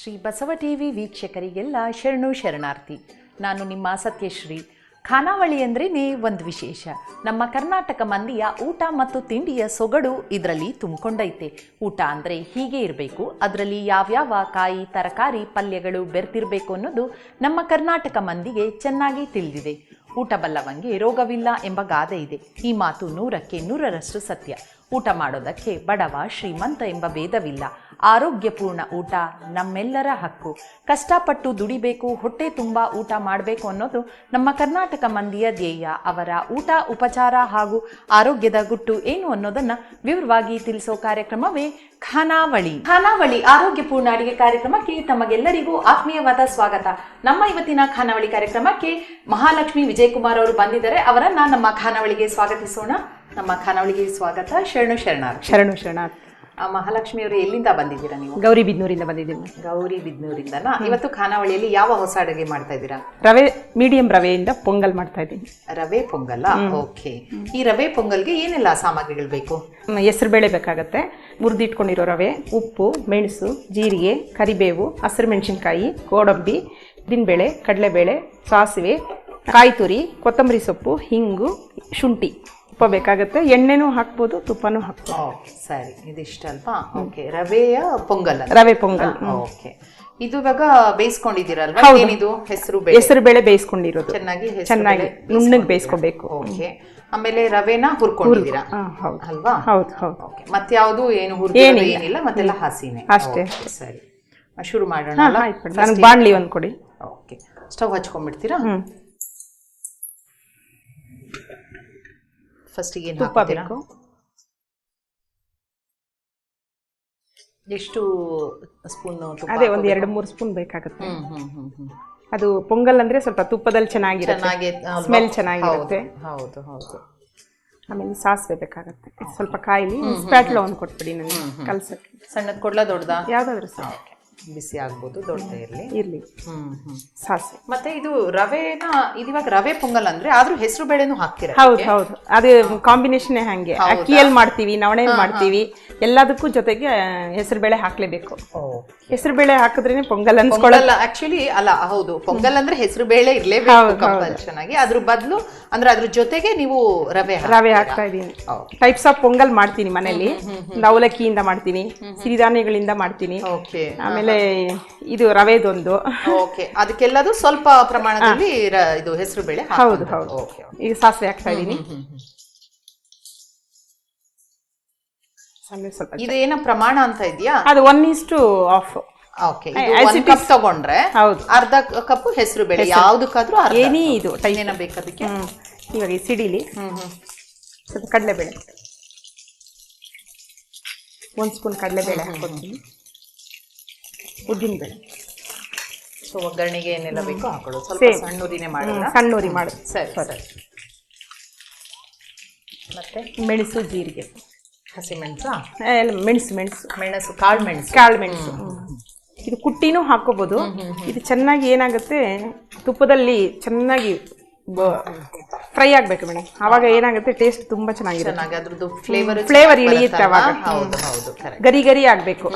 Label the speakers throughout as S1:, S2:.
S1: Shri Basava TV ವೀಕ್ಷಕರಿಗೆಲ್ಲ ಶರಣು ಶರಣಾರ್ಥಿ. ನಾನು ನಿಮ್ಮ ಸತ್ಯಶ್ರೀ. ಖಾನಾವಳಿ ಅಂದ್ರೇ ಒಂದು ವಿಶೇಷ. ನಮ್ಮ ಕರ್ನಾಟಕ ಮಂದಿಯ ಊಟ ಮತ್ತು ತಿಂಡಿಯ ಸೊಗಡು ಇದರಲ್ಲಿ ತುಂಬಿಕೊಂಡೈತೆ. ಊಟ ಅಂದರೆ ಹೀಗೆ ಇರಬೇಕು, ಅದರಲ್ಲಿ ಯಾವ್ಯಾವ ಕಾಯಿ ತರಕಾರಿ ಪಲ್ಯಗಳು ಬೆರ್ತಿರಬೇಕು ಅನ್ನೋದು ನಮ್ಮ ಕರ್ನಾಟಕ ಮಂದಿಗೆ ಚೆನ್ನಾಗಿ ತಿಳಿದಿದೆ. ಊಟ ಬಲ್ಲವಂಗೆ ರೋಗವಿಲ್ಲ ಎಂಬ ಗಾದೆ ಇದೆ. ಈ ಮಾತು 100ಕ್ಕೆ 100ರಷ್ಟು ಸತ್ಯ. ಊಟ ಮಾಡೋದಕ್ಕೆ ಬಡವ ಶ್ರೀಮಂತ ಎಂಬ ಭೇದವಿಲ್ಲ. ಆರೋಗ್ಯಪೂರ್ಣ ಊಟ ನಮ್ಮೆಲ್ಲರ ಹಕ್ಕು. ಕಷ್ಟಪಟ್ಟು ದುಡಿಬೇಕು, ಹೊಟ್ಟೆ ತುಂಬ ಊಟ ಮಾಡಬೇಕು ಅನ್ನೋದು ನಮ್ಮ ಕರ್ನಾಟಕ ಮಂದಿಯ ಧ್ಯೇಯ. ಅವರ ಊಟ ಉಪಚಾರ ಹಾಗೂ ಆರೋಗ್ಯದ ಗುಟ್ಟು ಏನು ಅನ್ನೋದನ್ನು ವಿವರವಾಗಿ ತಿಳಿಸೋ ಕಾರ್ಯಕ್ರಮವೇ ಖಾನಾವಳಿ. ಖಾನಾವಳಿ ಆರೋಗ್ಯಪೂರ್ಣ ಅಡಿಗೆ ಕಾರ್ಯಕ್ರಮಕ್ಕೆ ತಮಗೆಲ್ಲರಿಗೂ ಆತ್ಮೀಯವಾದ ಸ್ವಾಗತ. ನಮ್ಮ ಇವತ್ತಿನ ಖಾನಾವಳಿ ಕಾರ್ಯಕ್ರಮಕ್ಕೆ ಮಹಾಲಕ್ಷ್ಮಿ ವಿಜಯಕುಮಾರ್ ಅವರು ಬಂದಿದ್ದಾರೆ. ಅವರನ್ನ ನಮ್ಮ ಖಾನಾವಳಿಗೆ ಸ್ವಾಗತಿಸೋಣ. ನಮ್ಮ ಖಾನಾವಳಿಗೆ ಸ್ವಾಗತ. ಶರಣು ಶರಣಾರ್ಥಿ.
S2: ಶರಣು ಶರಣಾರ್ಥಿ.
S1: ಮಹಾಲಕ್ಷ್ಮಿ ಅವರು ಎಲ್ಲಿಂದ ಬಂದಿದ್ದೀರಾ ನೀವು?
S2: ಗೌರಿಬಿದನೂರಿಂದ ಬಂದಿದ್ದೀನಿ.
S1: ಗೌರಿಬಿದನೂರಿಂದನಾ? ಇವತ್ತು ಖಾನಾವಳಿಯಲ್ಲಿ ಯಾವ ಹೊಸ ಅಡುಗೆ ಮಾಡ್ತಾ ಇದ್ದೀರಾ?
S2: ರವೆ, ಮೀಡಿಯಂ ರವೆಯಿಂದ ಪೊಂಗಲ್ ಮಾಡ್ತಾ ಇದ್ದೀನಿ.
S1: ರವೆ ಪೊಂಗಲ್. ಓಕೆ. ಈ ರವೆ ಪೊಂಗಲ್ಗೆ ಏನೆಲ್ಲ ಸಾಮಗ್ರಿಗಳು ಬೇಕು?
S2: ಹೆಸರು ಬೇಳೆ ಬೇಕಾಗತ್ತೆ, ಹುರಿದಿಟ್ಕೊಂಡಿರೋ ರವೆ, ಉಪ್ಪು, ಮೆಣಸು, ಜೀರಿಗೆ, ಕರಿಬೇವು, ಹಸಿರು ಮೆಣಸಿನ್ಕಾಯಿ, ಗೋಡಂಬಿ, ಉದ್ದಿನಬೇಳೆ, ಕಡಲೆಬೇಳೆ, ಸಾಸಿವೆ, ಕಾಯಿ ತುರಿ, ಕೊತ್ತಂಬರಿ ಸೊಪ್ಪು, ಹಿಂಗು, ಶುಂಠಿ, ತುಪ್ಪ ಬೇಕಾಗುತ್ತೆ. ಎಣ್ಣೆನೂ ಹಾಕ್ಬೋದು, ತುಪ್ಪನೂ ಹಾಕ್ಬೋದು.
S1: ಓಕೆ, ಸರಿ. ಇದಿಷ್ಟಲ್ವಾ? ಓಕೆ. ರವೆಯ ಪೊಂಗಲ್.
S2: ರವೆ ಪೊಂಗಲ್.
S1: ಓಕೆ. ಇದು ಇವಾಗ ಬೇಯಿಸ್ಕೊಂಡಿದ್ದೀರಲ್ವಾ? ಏನಿದು? ಹೆಸರು ಬೇಳೆ
S2: ಬೇಯಿಸ್ಕೊಂಡಿರೋದು. ಚೆನ್ನಾಗಿ ನುಣ್ಣಗೆ ಬೇಯಿಸ್ಕೋಬೇಕು.
S1: ಓಕೆ. ಆಮೇಲೆ ರವೆನ ಹುರ್ಕೊಂಡಿದ್ದೀರಾ ಅಲ್ವಾ?
S2: ಹೌದು ಹೌದು.
S1: ಓಕೆ. ಮತ್ತೆ ಯಾವುದು ಏನು ಹುರಿದು ಏನಿಲ್ಲ, ಮತ್ತೆಲ್ಲ ಹಸಿನೇ
S2: ಅಷ್ಟೇ.
S1: ಸರಿ, ಶುರು ಮಾಡೋಣ.
S2: ನನಗೆ ಬಾಣ್ಲಿ ಒಂದು ಕೊಡಿ.
S1: ಓಕೆ. ಸ್ಟವ್ ಹಚ್ಕೊಂಡ್ಬಿಡ್ತೀರಾ? ಫಸ್ಟಿಗೆ ಏನು
S2: ತುಪ್ಪ ಬೇಕು.
S1: ಎಷ್ಟು ಸ್ಪೂನ್ ತುಪ್ಪ?
S2: ಅದೇ ಒಂದು 2-3 ಸ್ಪೂನ್ ಬೇಕಾಗುತ್ತೆ. ಅದು ಪೊಂಗಲ್ ಅಂದ್ರೆ ಸ್ವಲ್ಪ ತುಪ್ಪದಲ್ಲಿ ಚೆನ್ನಾಗಿರುತ್ತೆ, ಸ್ಮೆಲ್ ಚೆನ್ನಾಗಿರುತ್ತೆ.
S1: ಹೌದು ಹೌದು.
S2: ಆಮೇಲೆ ಸಾಸಿವೆ ಬೇಕಾಗುತ್ತೆ ಸ್ವಲ್ಪ. ಕಾಯಿಲಿ ಸ್ಪ್ಯಾಟ್ಲ ಒಂದು ಕೊಟ್ಬಿಡಿ ನನಗೆ ಕಲ್ಸಕ್ಕೆ.
S1: ಸಣ್ಣದು ಕೊಡ್ಲಾ ದೊಡ್ಡದಾ?
S2: ಯಾವ್ದಾದ್ರು ಸಹ
S1: ಬಿಸಿ ಆಗ್ಬೋದು, ದೊಡ್ಡದೇ
S2: ಇರ್ಲಿ. ಸಾಸಿವೆ.
S1: ಮತ್ತೆ ಇದು ರವೆನ, ಇದಿವಾಗ ರವೆ ಪೊಂಗಲ್ ಅಂದ್ರೆ ಆದ್ರೂ ಹೆಸರು ಬೇಳೆನೂ ಹಾಕ್ತೀರಾ?
S2: ಹೌದು ಹೌದು. ಅದು ಕಾಂಬಿನೇಷನ್ ಹಂಗೆ. ಅಕ್ಕಿಯಲ್ಲಿ ಮಾಡ್ತೀವಿ, ನವಣೆಯಲ್ಲಿ ಮಾಡ್ತೀವಿ, ಎಲ್ಲದಕ್ಕೂ ಜೊತೆಗೆ ಹೆಸರು ಬೇಳೆ ಹಾಕ್ಲೇಬೇಕು. ಹೆಸರು ಬೇಳೆ ಹಾಕಿದ್ರೇನೆ ಪೊಂಗಲ್ ಅನ್ಸ್ಕೊಳ್ಳಲ್ಲ.
S1: ಆಕ್ಚುಲಿ ಅಲ್ಲ, ಹೌದು, ಪೊಂಗಲ್ ಅಂದ್ರೆ ಹೆಸರು ಬೇಳೆ ಇರ್ಲೇಬೇಕು ಕಂಪಲ್ಷನ್ ಆಗಿ. ಅದ್ರ ಬದಲು ಅಂದ್ರೆ ಅದ್ರ ಜೊತೆಗೆ ನೀವು ರವೆ
S2: ಹಾಕ್ತಾ ಇದೀನಿ. ಟೈಪ್ಸ್ ಆಫ್ ಪೊಂಗಲ್ ಮಾಡ್ತೀನಿ ಮನೇಲಿ. ಅವಲಕ್ಕಿಯಿಂದ ಮಾಡ್ತೀನಿ, ಸಿರಿಧಾನ್ಯಗಳಿಂದ ಮಾಡ್ತೀನಿ. ಆಮೇಲೆ ಇದು ರವೆದೊಂದು.
S1: ಓಕೆ. ಅದಕ್ಕೆಲ್ಲದು ಸ್ವಲ್ಪ ಪ್ರಮಾಣದಲ್ಲಿ ಇದು ಹೆಸರು ಬೇಳೆ.
S2: ಹೌದು ಹೌದು. ಈಗ ಸಾಸಿವೆ ಹಾಕ್ತಾ ಇದೀನಿ.
S1: ಇದು ಏನ ಪ್ರಮಾಣ ಅಂತ ಇದೆಯಾ?
S2: ಅದು 1:1.
S1: ಓಕೆ. ಒಂದು ಕಪ್ ತಗೊಂಡ್ರೆ ಅರ್ಧ ಕಪ್ ಹೆಸರು ಬೇಳೆ, ಯಾವ್ದಕ್ಕಾದ್ರೂ
S2: ಏನಿ ಇದು
S1: ಏನ ಬೇಕದಕ್ಕೆ.
S2: ಇವಾಗ ಈ ಸಿಡಿಲಿ ಸ್ವಲ್ಪ ಕಡಲೆಬೇಳೆ, 1 ಸ್ಪೂನ್ ಕಡಲೆಬೇಳೆ ಹಾಕ್ಕೊತೀನಿ. ಉದ್ದಿನಬೇಳೆ.
S1: ಸೊ ಒಗ್ಗರಣೆಗೆ ಏನೆಲ್ಲ ಬೇಕೋ ಹಾಕೊಳ್ಳೋದು. ಸ್ವಲ್ಪ ಸಣ್ಣೂರಿನೇ ಮಾಡೋಣ.
S2: ಸಣ್ಣೂರಿ ಮಾಡೋದು.
S1: ಸರಿ ಸರಿ. ಮತ್ತೆ
S2: ಮೆಣಸು, ಜೀರಿಗೆ,
S1: ಹಸಿಮೆಣಸು,
S2: ಮೆಣಸು,
S1: ಕಾಳು ಮೆಣಸು.
S2: ಇದು ಕುಟ್ಟಿನೂ ಹಾಕೋಬಹುದು. ಇದು ಚೆನ್ನಾಗಿ ಏನಾಗುತ್ತೆ, ತುಪ್ಪದಲ್ಲಿ ಚೆನ್ನಾಗಿ ಫ್ರೈ ಆಗ್ಬೇಕು ಮೇಡಮ್. ಅವಾಗ ಏನಾಗುತ್ತೆ, ಟೇಸ್ಟ್ ತುಂಬಾ ಚೆನ್ನಾಗಿರುತ್ತೆ.
S1: ಅದ್ರದ್ದು
S2: ಫ್ಲೇವರ್ ಇಳಿಯುತ್ತೆ ಅವಾಗ. ಗರಿ ಗರಿ ಆಗ್ಬೇಕು.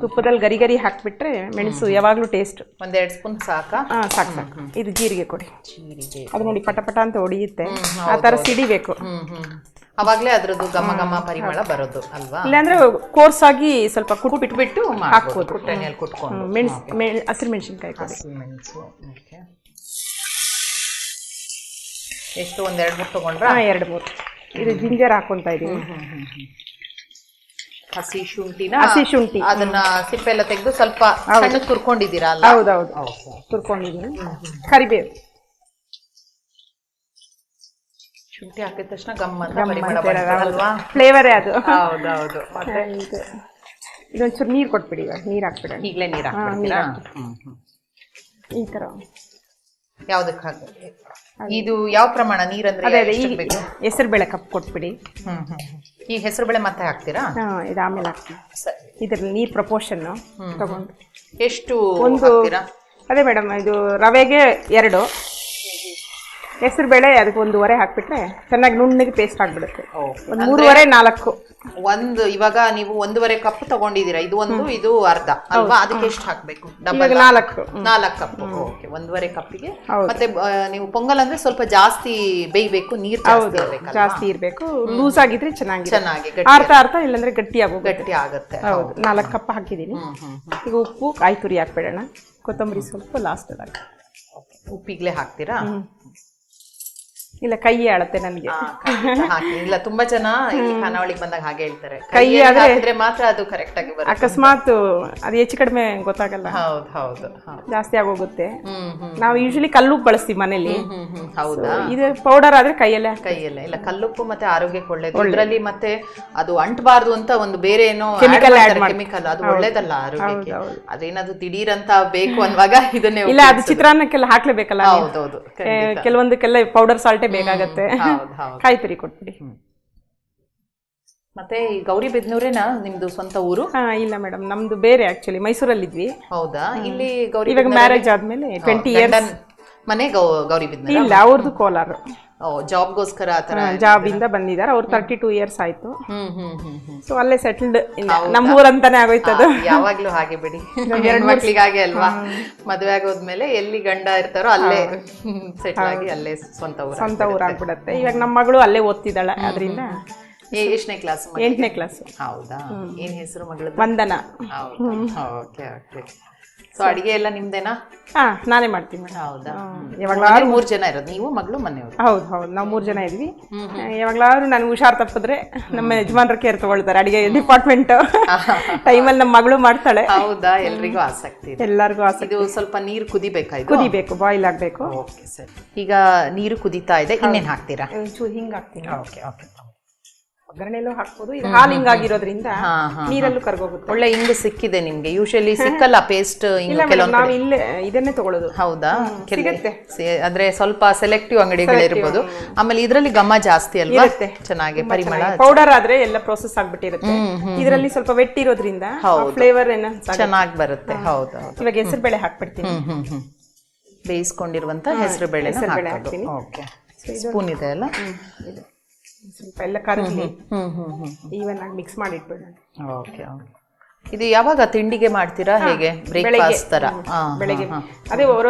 S2: ತುಪ್ಪದಲ್ಲಿ ಗರಿ ಗರಿ ಹಾಕ್ಬಿಟ್ರೆ ಮೆಣಸು ಯಾವಾಗ್ಲೂ ಟೇಸ್ಟ್.
S1: 1-2 ಸ್ಪೂನ್ ಸಾಕಾ?
S2: ಸಾಕು. ಇದು ಜೀರಿಗೆ ಕೊಡಿ. ಅದು ನೋಡಿ ಪಟ ಅಂತ ಹೊಡಿಯುತ್ತೆ, ಆ ತರ ಸಿಡಿಬೇಕು.
S1: ಅವಾಗ್ಲೇ ಅದ್ರದ್ದು ಘಮ ಘಮ ಪರಿಮಳ ಬರೋದು ಅಲ್ವಾ?
S2: ಇಲ್ಲಾಂದ್ರೆ ಕೋರ್ಸ್ ಆಗಿ ಸ್ವಲ್ಪ ಕುಟ್ಬಿಟ್ಟು ಹಾಕ್ಬೋದು.
S1: ಕುಟ್ಟೆನೆಯಲ್ಲಿ ಕುಟ್ಕೊಂಡು.
S2: ಹಸಿರು ಮೆಣಸಿನ್ಕಾಯಿ ಕೊಡಿ.
S1: ಎಷ್ಟು? 1-2 ತಗೊಂಡ್ರೆ?
S2: 2-3. ಇದು ಜಿಂಜರ್ ಹಾಕೊಂತ ಇದೀನಿ.
S1: ಹಸಿ
S2: ಶುಂಠಿ
S1: ಅದನ್ನ ಸಿಪ್ಪೆ ಎಲ್ಲ ತೆಗೆದು ಸ್ವಲ್ಪ ಸಣ್ಣ ತುರ್ಕೊಂಡಿದ್ದೀರಾ?
S2: ಹೌದೌದು, ತುರ್ಕೊಂಡಿದ್ದೀನಿ. ಕರಿಬೇವು.
S1: ಶುಂಠಿ ಹಾಕಿದ ತಕ್ಷಣ ಗಮ್ಮಲ್ವಾ?
S2: ಫ್ಲೇವರೇ ಅದು.
S1: ಹೌದೌದು. ಮತ್ತೆ
S2: ಇದೊಂಚೂರು ನೀರು ಕೊಟ್ಬಿಡಿ. ಇವಾಗ ನೀರು ಹಾಕ್ಬಿಡೋಣ.
S1: ಈಗಲೇ ನೀರು ಹಾಕ್ಬಿಡ್ತೀರಾ?
S2: ಈ ತರ.
S1: ಯಾವ್ದಕ್ಕೆ ಇದು ಯಾವ ಪ್ರಮಾಣ ನೀರಂದ್ರೆ?
S2: ಹೆಸರು ಬೇಳೆ ಕಪ್ ಕೊಟ್ಬಿಡಿ.
S1: ಈ ಹೆಸರು ಬೇಳೆ ಮತ್ತೆ ಹಾಕ್ತೀರಾ?
S2: ಇದು ಆಮೇಲೆ ಹಾಕ್ತೀನಿ. ಇದ್ರಲ್ಲಿ ನೀರ್ ಪ್ರಪೋರ್ಷನ್ ತಗೊಂಡು
S1: ಎಷ್ಟು?
S2: ಒಂದು. ಅದೇ ಮೇಡಮ್, ಇದು ರವೆಗೆ 2, ಹೆಸರು ಬೇಳೆ ಅದಕ್ಕೆ 1:30 ಹಾಕ್ಬಿಟ್ರೆ ಚೆನ್ನಾಗಿ ನುಣ್ಣಗೆ ಪೇಸ್ಟ್ ಆಗ್ಬಿಡುತ್ತೆ. ಒಂದು 3:30-4
S1: ಒಂದು ಇವಾಗ ನೀವು 1.5 ಕಪ್ ತಗೊಂಡಿದ್ದೀರಾ, ಇದು ಒಂದು ಇದು ಅರ್ಧ ಅಲ್ವಾ? ಅದಕ್ಕೆ ಎಷ್ಟು ಹಾಕ್ಬೇಕು? Double 4 cup. ಓಕೆ, 1.5 ಕಪ್ಪಿಗೆ. ಮತ್ತೆ ನೀವು ಪೊಂಗಲ್ ಅಂದ್ರೆ ಸ್ವಲ್ಪ ಜಾಸ್ತಿ ಬೇಯಬೇಕು, ನೀರು
S2: ಜಾಸ್ತಿ ಇರಬೇಕು. ಲೂಸ್ ಆಗಿದ್ರೆ ಚೆನ್ನಾಗಿ ಅರ್ಥ ಇಲ್ಲಾಂದ್ರೆ ಗಟ್ಟಿ
S1: ಆಗುತ್ತೆ.
S2: ಹೌದು, 4 ಕಪ್ ಹಾಕಿದೀನಿ. ಈಗ ಉಪ್ಪು, ಕಾಯಿ ತುರಿ ಹಾಕ್ಬೇಡೋಣ, ಕೊತ್ತಂಬರಿ ಸ್ವಲ್ಪ ಲಾಸ್ಟ್ ಅದಾಗ.
S1: ಉಪ್ಪಿಗ್ಲೇ ಹಾಕ್ತೀರಾ?
S2: ಇಲ್ಲ, ಕೈ ಆಳತ್ತೆ ನನಗೆ.
S1: ಇಲ್ಲ, ತುಂಬಾ ಜನ ಖಾನಾವಳಿಗೆ ಬಂದಾಗ ಹಾಗೆ ಹೇಳ್ತಾರೆ,
S2: ಕೈ ಆದ್ರೆ
S1: ಮಾತ್ರ ಅದು ಕರೆಕ್ಟ್ ಆಗಿ ಬರುತ್ತೆ.
S2: ಅಕಸ್ಮಾತ್ ಅದು ಹೆಚ್ಚು ಕಡಿಮೆ ಗೊತ್ತಾಗಲ್ಲ.
S1: ಹೌದು,
S2: ಜಾಸ್ತಿ ಆಗೋಗುತ್ತೆ. ನಾವು ಯೂಶಲಿ ಕಲ್ಲುಪ್ಪು ಬಳಸ್ತೀವಿ ಮನೇಲಿ.
S1: ಹೌದಾ?
S2: ಇದು ಪೌಡರ್ ಆದ್ರೆ ಕೈಯಲ್ಲೇ.
S1: ಇಲ್ಲ, ಕಲ್ಲುಪ್ಪು ಮತ್ತೆ ಆರೋಗ್ಯಕ್ಕೆ ಒಳ್ಳೇದು. ಇದರಲ್ಲಿ ಮತ್ತೆ ಅದು ಅಂಟಬಾರ್ದು ಅಂತ ಒಂದು ಬೇರೆ ಏನೋ
S2: ಕೆಮಿಕಲ್, ಅದು
S1: ಒಳ್ಳೇದಲ್ಲ ಆರೋಗ್ಯಕ್ಕೆ. ಅದೇನಾದ್ರು ದಿಢೀರ್ ಅಂತ ಬೇಕು ಅನ್ನುವಾಗ ಇದನ್ನೇ.
S2: ಇಲ್ಲ, ಅದು ಚಿತ್ರಾನ್ನಕ್ಕೆಲ್ಲ ಹಾಕ್ಲೇಬೇಕಲ್ಲ.
S1: ಹೌದೌದು,
S2: ಕೆಲವೊಂದಕ್ಕೆಲ್ಲ ಪೌಡರ್ ಸಾಲ್ಟೇ ಬೇಕಾಗತ್ತೆ. ಕಾಯಿ ತುರಿ ಕೊಟ್ಬಿಡಿ.
S1: ಮತ್ತೆ ಈ ಗೌರಿಬಿದನೂರೇನಾ ನಿಮ್ದು ಸ್ವಂತ ಊರು?
S2: ಇಲ್ಲ ಮೇಡಮ್, ನಮ್ದು ಬೇರೆ ಆಕ್ಚುಲಿ ಮೈಸೂರಲ್ಲಿದ್ವಿ.
S1: ಹೌದಾ? ಇಲ್ಲಿ
S2: ಇವಾಗ ಮ್ಯಾರೇಜ್ ಆದ್ಮೇಲೆ 20 ಇಯರ್ಸ್
S1: ಮನೆ ಗೌರಿಬಿದನೂರು.
S2: ಇಲ್ಲ, ಅವ್ರದ್ದು ಕೋಲಾರ.
S1: ಜಾಬ್ಗೋಸ್ಕರ
S2: ಜಾಬ್ ಇಂದ ಬಂದಿದ್ದಾರೆ. ಅವ್ರು 32 ಇಯರ್ಸ್ ಆಯ್ತು. ಸೊ ಅಲ್ಲೇ ಸೆಟಲ್ಡ್. ನಮ್ಮೂರ್ ಅಂತಾನೆ ಆಗೋಯ್ತದು.
S1: ಯಾವಾಗ್ಲೂ ಹಾಗೆ ಬಿಡಿ, ಹೆಣ್ಮಕ್ಳಿಗಾಗೆ ಅಲ್ವಾ? ಮದುವೆ ಆಗೋದ್ಮೇಲೆ ಎಲ್ಲಿ ಗಂಡ ಇರ್ತಾರೋ ಅಲ್ಲೇ ಸೆಟಲ್ ಆಗಿ ಅಲ್ಲೇ ಸ್ವಂತ ಊರ್
S2: ಆಗ್ಬಿಡತ್ತೆ. ಇವಾಗ ನಮ್ಮ ಮಗಳು ಅಲ್ಲೇ ಓದ್ತಿದ್ದಾಳೆ. ಅದರಿಂದ
S1: ಎಷ್ಟನೇ ಕ್ಲಾಸ್?
S2: 8ನೇ ಕ್ಲಾಸ್.
S1: ಹೌದಾ? ಏನ್ ಹೆಸರು ಮಗಳದ್ದು?
S2: ವಂದನಾ.
S1: ಓಕೆ. ಸೊ ಅಡಿಗೆ ಎಲ್ಲ ನಿಮ್ದೇನಾ?
S2: ನಾನೇ ಮಾಡ್ತೀನಿ.
S1: ಹೌದಾ? ಯಾವಾಗ್ಲಾದ್ರೂ 3 ಜನ ಇರೋದು, ನೀವು ಮಗಳು ಮನೆಯವರು?
S2: ಹೌದು, ನಾವು 3 ಜನ ಇದ್ವಿ. ಯಾವಾಗ್ಲಾದ್ರೂ ನಾನು ಹುಷಾರ್ ತಪ್ಪಿದ್ರೆ ನಮ್ಮ ಯಜಮಾನ್ರ ಕೇರ್ ತಗೊಳ್ತಾರೆ. ಅಡಿಗೆ ಡಿಪಾರ್ಟ್ಮೆಂಟ್ ಟೈಮಲ್ಲಿ ನಮ್ಮ ಮಗಳು ಮಾಡ್ತಾಳೆ.
S1: ಹೌದಾ? ಎಲ್ರಿಗೂ ಆಸಕ್ತಿ ಇದೆ.
S2: ಎಲ್ಲರಿಗೂ ಆಸಕ್ತಿ.
S1: ಇದು ಸ್ವಲ್ಪ ನೀರು
S2: ಕುದಿಬೇಕು, ಬಾಯ್ಲ್ ಆಗ್ಬೇಕು.
S1: Okay sir. ಈಗ ನೀರು ಕುದೀತಾ ಇದೆ, ಇನ್ನೇನ್ ಹಾಕ್ತೀರಾ?
S2: ಒಂಚೂರು ಹಿಂಗ್ ಹಾಕ್ತೀನಿ.
S1: ಓಕೆ.
S2: ಒಗ್ಗರಣೆಲ್ಲೂ ಹಾಕ್ಬೋದು. ಇದು ಹಾಲು ಹಿಂಗಾಗಿರೋದ್ರಿಂದ ನೀರಲ್ಲೂ ಕರ್ಗೋಗುತ್ತೆ.
S1: ಒಳ್ಳೆ ಹಿಂಗು ಸಿಕ್ಕಿದೆ ನಿಮ್ಗೆ. ಯೂಶಲಿ ಸಿಕ್ಕಲ್ಲ ಪೇಸ್ಟ್.
S2: ನಾವು ಇಲ್ಲೇ ಇದನ್ನೇ ತಗೊಳ್ಳೋದು.
S1: ಹೌದಾ? ಅಂದ್ರೆ ಸ್ವಲ್ಪ ಸೆಲೆಕ್ಟಿವ್ ಅಂಗಡಿಗಳಿರ್ಬೋದು. ಆಮೇಲೆ ಇದ್ರಲ್ಲಿ ಘಮ ಜಾಸ್ತಿ ಅಲ್ವಾ? ಚೆನ್ನಾಗಿ ಪರಿಮಳ.
S2: ಪೌಡರ್ ಆದ್ರೆ ಎಲ್ಲ ಪ್ರೋಸೆಸ್ ಆಗ್ಬಿಟ್ಟಿರುತ್ತೆ. ಇದರಲ್ಲಿ ಸ್ವಲ್ಪ ವೆಟ್ ಇರೋದ್ರಿಂದ ಫ್ಲೇವರ್
S1: ಚೆನ್ನಾಗಿ ಬರುತ್ತೆ. ಹೌದು.
S2: ಇವಾಗ ಹೆಸರು ಬೇಳೆ ಹಾಕ್ಬಿಡ್ತೀನಿ.
S1: ಬೇಯಿಸ್ಕೊಂಡಿರುವಂತ ಹೆಸರು ಬೇಳೆ ಹಾಕ್ತೀನಿ. ಓಕೆ. ಸ್ಪೂನ್ ಇದೆ ಅಲ್ಲ?
S2: ಸ್ವಲ್ಪ ಎಲ್ಲ ಕರಗಿ ಈವನ್ ಆಗಿ ಮಿಕ್ಸ್ ಮಾಡಿ ಇಟ್ಬಿಡೋಣ.
S1: ಓಕೆ. ಇದು ಯಾವಾಗ ತಿಂಡಿಗೆ ಮಾಡ್ತೀರಾ? ಹೇಗೆ ಬ್ರೇಕ್ಫಾಸ್ಟ್ ತರ?
S2: ಬೆಳಿಗ್ಗೆ ಅದೇ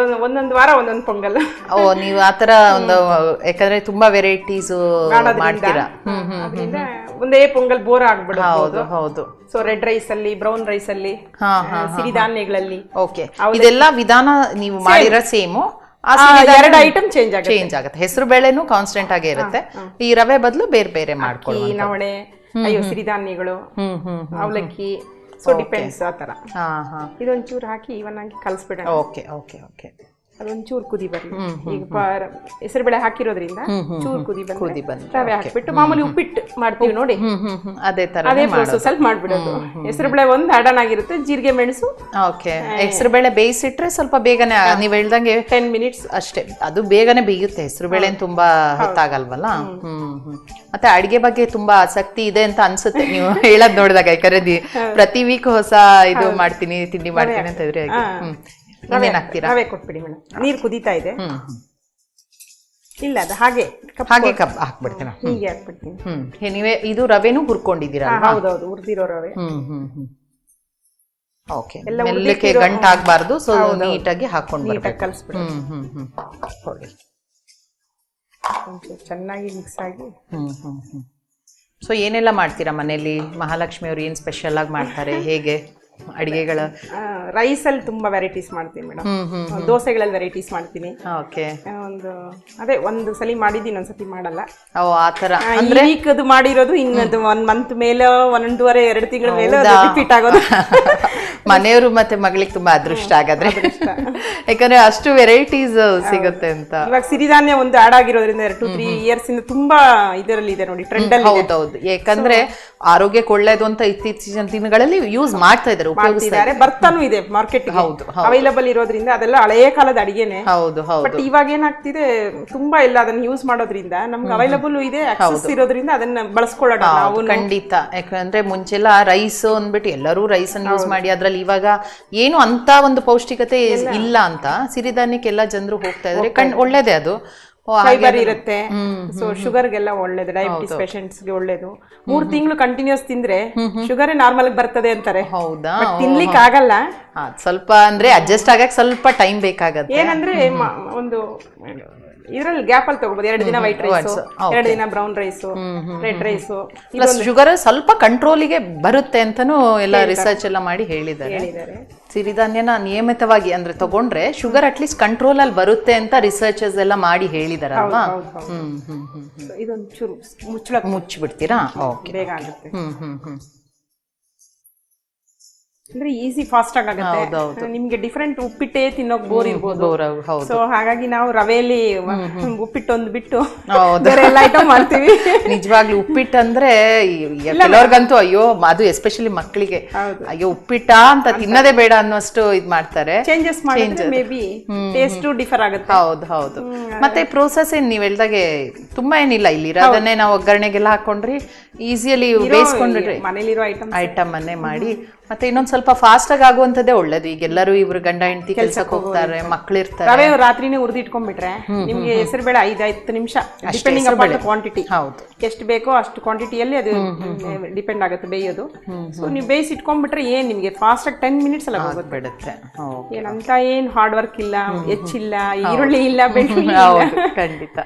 S2: ಒಂದೊಂದು ವಾರ ಒಂದೊಂದು ಪೊಂಗಲ್.
S1: ನೀವು ಆತರ ಒಂದು, ಯಾಕಂದ್ರೆ ತುಂಬಾ ವೆರೈಟೀಸ್ ಮಾಡ್ತೀರಾ.
S2: ಅದರಿಂದ ಒಂದೇ ಪೊಂಗಲ್ ಬೋರ್ ಆಗ್ಬಿಡೋದು.
S1: ಹೌದು.
S2: ಸೊ ರೆಡ್ ರೈಸ್ ಅಲ್ಲಿ, ಬ್ರೌನ್ ರೈಸ್ ಅಲ್ಲಿ, ಸಿರಿಧಾನ್ಯಗಳಲ್ಲಿ.
S1: ಓಕೆ. ಇದೆಲ್ಲ ವಿಧಾನ ನೀವು ಮಾಡಿರೋ ಸೇಮು?
S2: 2 ಐಟಮ್ ಚೇಂಜ್
S1: ಆಗುತ್ತೆ. ಹೆಸರು ಬೇಳೆನೂ ಕಾನ್ಸ್ಟೆಂಟ್ ಆಗೇ ಇರುತ್ತೆ. ಈ ರವೆ ಬದಲು ಬೇರೆ ಬೇರೆ ಮಾಡ್ಕೊಳ್ಳಿ.
S2: ನವಣೆ, ಸಿರಿಧಾನ್ಯಗಳು, ಅವಲಕ್ಕಿ. ಸೊ ಡಿಪೆಂಡ್ಸ್ ಆ ತರ. ಇದೊಂಚೂರು ಹಾಕಿ ಇವನ್ ಆಗಿ ಕಲಸ್ಬಿಡೋಣ.
S1: ಓಕೆ.
S2: ಅದೊಂಚೂರು ಕುದಿ ಬರ್ಲಿ. ಈಗ ಹೆಸರು ಬೇಳೆ ಹಾಕಿರೋದ್ರಿಂದ ಚೂರು ಕುದಿ ಬಂದು ರವೆ ಹಾಕ್ಬಿಟ್ಟು ಮಾಮೂಲಿ ಉಪ್ಪಿಟ್ಟು ಮಾಡ್ತೀವಿ ನೋಡಿ, ಅದೇ ಪ್ರೋಸೆಸ್ ಅಲ್ಲಿ ಮಾಡ್ಬಿಡೋದು. ಹೆಸರು ಬೇಳೆ ಒಂದು ಅಡನ್ ಆಗಿರುತ್ತೆ. ಜೀರಿಗೆ ಮೆಣಸು.
S1: ಓಕೆ. ಹೆಸರು ಬೇಳೆ ಬೇಯಿಸಿಟ್ರೆ ಸ್ವಲ್ಪ ಬೇಗನೆ, ನೀವು ಹೇಳ್ದಂಗೆ
S2: 10 ಮಿನಿಟ್ಸ್
S1: ಅಷ್ಟೇ, ಅದು ಬೇಗನೆ ಬೇಯುತ್ತೆ. ಹೆಸರು ಬೇಳೆ ತುಂಬಾ ಹೊತ್ತಾಗಲ್ವಲ್ಲ. ಮತ್ತೆ ಅಡಿಗೆ ಬಗ್ಗೆ ತುಂಬಾ ಆಸಕ್ತಿ ಇದೆ ಅಂತ ಅನ್ಸುತ್ತೆ ನೀವು ಹೇಳದ್ ನೋಡಿದಾಗ. ಯಾಕಂದ್ರೆ ಪ್ರತಿ ವೀಕ್ ಹೊಸ ಇದು ಮಾಡ್ತೀನಿ, ತಿಂಡಿ ಮಾಡ್ತೀನಿ ಅಂತ ಇದ್ರೆ
S2: ರವೆ ಕೊಟ್ಬಿಡಿ ಮೇಡಮ್. ನೀರು ಕುದೀತಾ ಇದೆ. ಇಲ್ಲ, ಅದು ಹಾಗೆ
S1: ಕಪ್ ಹಾಕ್ಬಿಡ್ತೀನಿ.
S2: ಹೀಗೆ ಹಾಕ್ಬಿಡ್ತೀನಿ.
S1: ನೀವೇ ಇದು ರವೆನೂ ಹುರ್ಕೊಂಡಿದ್ದೀರಾ?
S2: ಹೌದೌದು, ಹುರಿದಿರೋ ರವೆ.
S1: ಓಕೆ. ಮೆಲ್ಲಕ್ಕೆ ಗಂಟಾಗಬಾರ್ದು. ಸೊ ನೀಟಾಗಿ ಹಾಕೊಂಡು
S2: ಕಲಿಸ್ಬಿಡಿ. ಚೆನ್ನಾಗಿ ಮಿಕ್ಸ್ ಆಗಿ.
S1: ಸೊ ಏನೆಲ್ಲ ಮಾಡ್ತೀರಾ ಮನೇಲಿ? ಮಹಾಲಕ್ಷ್ಮಿ ಅವ್ರು ಏನ್ ಸ್ಪೆಷಲ್ ಆಗಿ ಮಾಡ್ತಾರೆ? ಹೇಗೆ ಅಡಿಗೆಗಳ?
S2: ರೈಸ್ ಅಲ್ಲಿ ತುಂಬಾ ವೆರೈಟೀಸ್ ಮಾಡ್ತೀನಿ ಮೇಡಮ್. ದೋಸೆಗಳಲ್ಲಿ ವೆರೈಟೀಸ್ ಮಾಡ್ತೀನಿ.
S1: ಓಕೆ.
S2: ಒಂದು ಸಲ ಮಾಡಿದ್ದೀನಿ, ಒಂದ್ಸತಿ ಮಾಡಲ್ಲ.
S1: ಆತರ
S2: ವೀಕ್ ಅದು ಮಾಡಿರೋದು ಇನ್ನೊಂದು 1 ಮಂತ್ ಮೇಲೆ, 1.5-2 ತಿಂಗಳ ಮೇಲೆ ರಿಪೀಟ್ ಆಗೋದು.
S1: ಮನೆಯವರು ಮತ್ತೆ ಮಗಳಿಗೆ ತುಂಬಾ ಅದೃಷ್ಟ ಆಗಾದ್ರೆ, ಯಾಕಂದ್ರೆ ಅಷ್ಟು ವೆರೈಟೀಸ್ ಸಿಗುತ್ತೆ ಅಂತ.
S2: ಇವಾಗ ಸಿರಿಧಾನ್ಯ ಒಂದು ಆಡ್ ಆಗಿರೋದ್ರಿಂದ 2-3 ಇಯರ್ಸ್ ಇಂದ ತುಂಬಾ ಇದರಲ್ಲಿ ಇದೆ ನೋಡಿ, ಟ್ರೆಂಡ್ ಅಲ್ಲಿ.
S1: ಹೌದೌದು, ಯಾಕಂದ್ರೆ ಆರೋಗ್ಯಕ್ಕೆ ಒಳ್ಳೇದು ಅಂತ ಇತ್ತೀಚಿನ ದಿನಗಳಲ್ಲಿ ಯೂಸ್ ಮಾಡ್ತಾ ಇದ್ದಾರೆ, ಉಪಯೋಗಿಸ್ತಾರೆ.
S2: ಬರ್ತಾನು ಇದೆ ಮಾರ್ಕೆಟ್. ಹೌದು, ಅವೈಲಬಲ್ ಇರೋದ್ರಿಂದ ಅದೆಲ್ಲ ಹಳೆಯ ಕಾಲದ ಅಡಿಗೆನೆ.
S1: ಹೌದು.
S2: ಬಟ್ ಇವಾಗ ಏನಾಗ್ತಿದೆ, ತುಂಬಾ ಎಲ್ಲ ಅದನ್ನ ಯೂಸ್ ಮಾಡೋದ್ರಿಂದ ನಮ್ಗೆ ಅವೈಲಬಲ್ ಇದೆ, ಆಕ್ಸೆಸ್ ಇರೋದ್ರಿಂದ ಅದನ್ನ ಬಳಸ್ಕೊಳ್ಳೋಣ ನಾವು.
S1: ಖಂಡಿತ. ಯಾಕಂದ್ರೆ ಮುಂಚೆಲ್ಲ ರೈಸ್ ಅಂದ್ಬಿಟ್ಟು ಎಲ್ಲರೂ ರೈಸ್ ಅನ್ನು ಯೂಸ್ ಮಾಡಿ, ಅದ್ರಲ್ಲಿ ಇವಾಗ ಏನು ಅಂತ ಒಂದು ಪೌಷ್ಟಿಕತೆ ಇಲ್ಲ ಅಂತ ಸಿರಿಧಾನ್ಯಕ್ಕೆಲ್ಲ ಜನರು ಹೋಗ್ತಾ ಇದ್ರೆ ಒಳ್ಳೇದೇ ಅದು.
S2: ಫೈಬರ್ ಇರುತ್ತೆ. ಸೊ ಶುಗರ್ಗೆಲ್ಲ ಒಳ್ಳೇದು, ಡಯಾಬಿಟಿಸ್ ಪೇಷಂಟ್ಸ್ಗೆ ಒಳ್ಳೇದು. 3 ತಿಂಗಳು ಕಂಟಿನ್ಯೂಸ್ ತಿಂದ್ರೆ ಶುಗರ್ ನಾರ್ಮಲ್ ಬರ್ತದೆ ಅಂತಾರೆ.
S1: ಹೌದಾ?
S2: ತಿನ್ಲಿಕ್ಕೆ ಆಗಲ್ಲ,
S1: ಸ್ವಲ್ಪ ಅಂದ್ರೆ ಅಡ್ಜಸ್ಟ್ ಆಗಕ್ಕೆ ಸ್ವಲ್ಪ ಟೈಮ್ ಬೇಕಾಗತ್ತೆ.
S2: ಏನಂದ್ರೆ ಒಂದು ಇದ್ರಲ್ಲಿ ಗ್ಯಾಪ್ ಅಲ್ಲಿ ತಗೋಬಹುದು. 2 ದಿನ ವೈಟ್ ರೈಸ್, 2 ದಿನ brown rice, red rice.
S1: Plus sugar ಸ್ವಲ್ಪ ಕಂಟ್ರೋಲಿಗೆ ಬರುತ್ತೆ ಅಂತಾನು ಎಲ್ಲ ರಿಸರ್ಚ್ ಎಲ್ಲ ಮಾಡಿ ಹೇಳಿದ್ದಾರೆ. ಸಿರಿಧಾನ್ಯನ ನಿಯಮಿತವಾಗಿ ಅಂದ್ರೆ ತಗೊಂಡ್ರೆ ಶುಗರ್ ಅಟ್ಲೀಸ್ಟ್ ಕಂಟ್ರೋಲ್ ಅಲ್ಲಿ ಬರುತ್ತೆ ಅಂತ ರಿಸರ್ಚರ್ಸ್ ಎಲ್ಲ ಮಾಡಿ ಹೇಳಿದಾರಲ್ವಾ?
S2: ಇದೊಂದು ಚೂರು
S1: ಮುಚ್ಚಿಬಿಡ್ತೀರಾ? ಓಕೆ,
S2: ಬೇಗ ಆಗುತ್ತೆ. ಅಂದ್ರೆ ಈಸಿ ಫಾಸ್ಟ್ ಆಗುತ್ತೆ. ನಿಮ್ಗೆ ಡಿಫ್ರೆಂಟ್ ಉಪ್ಪಿಟ್ಟೆ ತಿನ್ನೋಕ್ ಬೋರ್ ಇರ್ಬೋದು. ಸೊ ಹಾಗಾಗಿ ನಾವು ರವೆಯಲ್ಲಿ ಉಪ್ಪಿಟ್ಟು ಒಂದು ಬಿಟ್ಟು ಬೇರೆ ಎಲ್ಲ ಐಟಮ್ ಮಾಡ್ತೀವಿ.
S1: ನಿಜವಾಗ್ಲೂ ಉಪ್ಪಿಟ್ಟು ಅಂದ್ರೆ ಕೆಲವ್ರಿಗಂತೂ ಅಯ್ಯೋ, ಅದು ಎಸ್ಪೆಷಲಿ ಮಕ್ಕಳಿಗೆ ಅಯ್ಯೋ ಉಪ್ಪಿಟ್ಟ ಅಂತ ತಿನ್ನೋದೇ ಬೇಡ ಅನ್ನೋಷ್ಟು ಇದ್ ಮಾಡ್ತಾರೆ.
S2: ಚೇಂಜಸ್ ಮಾಡಿದ್ರೆ ಮೇ ಬಿ ಟೇಸ್ಟ್ ಡಿಫರ್ ಆಗುತ್ತೆ.
S1: ಹೌದು ಹೌದು. ಮತ್ತೆ ಪ್ರೋಸೆಸ್ ಏನ್ ನೀವ್ ಹೇಳ್ದಾಗೆ ತುಂಬಾ ಏನಿಲ್ಲ, ಇಲ್ಲಿ ಇರೋದನ್ನೇ ನಾವು ಒಗ್ಗರಣೆಗೆಲ್ಲ ಹಾಕೊಂಡ್ರಿ ಈಸಿಯಲ್ಲಿ ಬೇಯಿಸ್ಕೊಂಡ್ರಿ
S2: ಮನೇಲಿರೋ
S1: ಐಟಮ್ ಅನ್ನೇ ಮಾಡಿ. ಮತ್ತೆ ಇನ್ನೊಂದ್ ಸ್ವಲ್ಪ ಫಾಸ್ಟ್ ಆಗಿ ಆಗುವಂತದ್ದೇ ಒಳ್ಳೇದು. ಈಗ ಎಲ್ಲರೂ ಇವ್ರು ಗಂಡ ಹೆಂಡತಿ ಕೆಲ್ಸಕ್ಕೆ ಹೋಗ್ತಾರೆ, ಮಕ್ಳಿರ್ತಾರೆ.
S2: ರವೆ ರಾತ್ರಿನೇ ಹುರಿದಿಟ್ಕೊಂಡ್ಬಿಟ್ರೆ ನಿಮ್ಗೆ ಹೆಸರು ಬೇಡ 5-10 ನಿಮಿಷ ಡಿಪೆಂಡಿಂಗ್ ಅಪಾನ್ ದ ಕ್ವಾಂಟಿಟಿ.
S1: ಹೌದು,
S2: ಎಷ್ಟು ಬೇಕೋ ಅಷ್ಟು ಕ್ವಾಂಟಿಟಿಯಲ್ಲಿ ಅದು ಡಿಪೆಂಡ್ ಆಗುತ್ತೆ ಬೇಯೋದು. ಸೊ ನೀವು ಬೇಯಿಸಿ ಇಟ್ಕೊಂಡ್ಬಿಟ್ರೆ ಏನ್ ನಿಮ್ಗೆ ಫಾಸ್ಟ್ ಆಗಿ 10 ಮಿನಿಟ್ಸ್ ಎಲ್ಲ
S1: ಬಿಡುತ್ತೆ.
S2: ಏನಂತ ಏನ್ ಹಾರ್ಡ್ ವರ್ಕ್ ಇಲ್ಲ, ಹೆಚ್ಚಿಲ್ಲ, ಈರುಳ್ಳಿ ಇಲ್ಲ, ಬೆಳ್ಳುಳ್ಳಿ.
S1: ಖಂಡಿತ.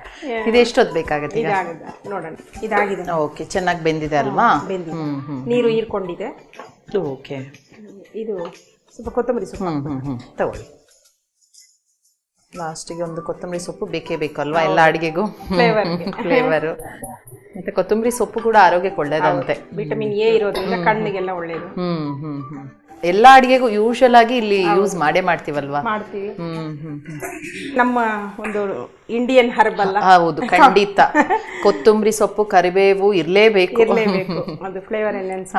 S1: ಇದು ಎಷ್ಟೊತ್ತು ಬೇಕಾಗುತ್ತೆ?
S2: ನೋಡೋಣ, ಇದಾಗಿದೆ.
S1: ಓಕೆ, ಚೆನ್ನಾಗಿ ಬೆಂದಿದೆ ಅಲ್ವಾ?
S2: ಬೆಂದಿದೆ, ನೀರು ಹೀರ್ಕೊಂಡಿದೆ.
S1: ಓಕೆ,
S2: ಇದು ಸ್ವಲ್ಪ ಕೊತ್ತಂಬರಿ ಸೊಪ್ಪು
S1: ತಗೊಳ್ಳಿ. ಲಾಸ್ಟಿಗೆ ಒಂದು ಕೊತ್ತಂಬರಿ ಸೊಪ್ಪು ಬೇಕೇ ಬೇಕು ಅಲ್ವಾ ಎಲ್ಲ ಅಡಿಗೆಗೂ? ಫ್ಲೇವರು. ಮತ್ತೆ ಕೊತ್ತಂಬರಿ ಸೊಪ್ಪು ಕೂಡ ಆರೋಗ್ಯಕ್ಕೆ ಒಳ್ಳೇದಂತೆ.
S2: ವಿಟಮಿನ್ ಎ ಇರೋದ್ರಿಂದ ಕಣ್ಣಿಗೆಲ್ಲ ಒಳ್ಳೇದು.
S1: ಎಲ್ಲ ಅಡಿಗೆಗೂ ಯೂಶಲ್ ಆಗಿ ಇಲ್ಲಿ ಯೂಸ್ ಮಾಡ್ತೀವಲ್ವಾ?
S2: ಮಾಡ್ತೀವಿ. ನಮ್ಮ ಒಂದು ಇಂಡಿಯನ್ ಹರ್ಬ್ ಅಲ್ಲ?
S1: ಹೌದು, ಖಂಡಿತ. ಕೊತ್ತಂಬರಿ ಸೊಪ್ಪು, ಕರಿಬೇವು ಇರ್ಲೇಬೇಕು.
S2: ಅದು ಫ್ಲೇವರ್ ಎನ್ಹಾನ್ಸ್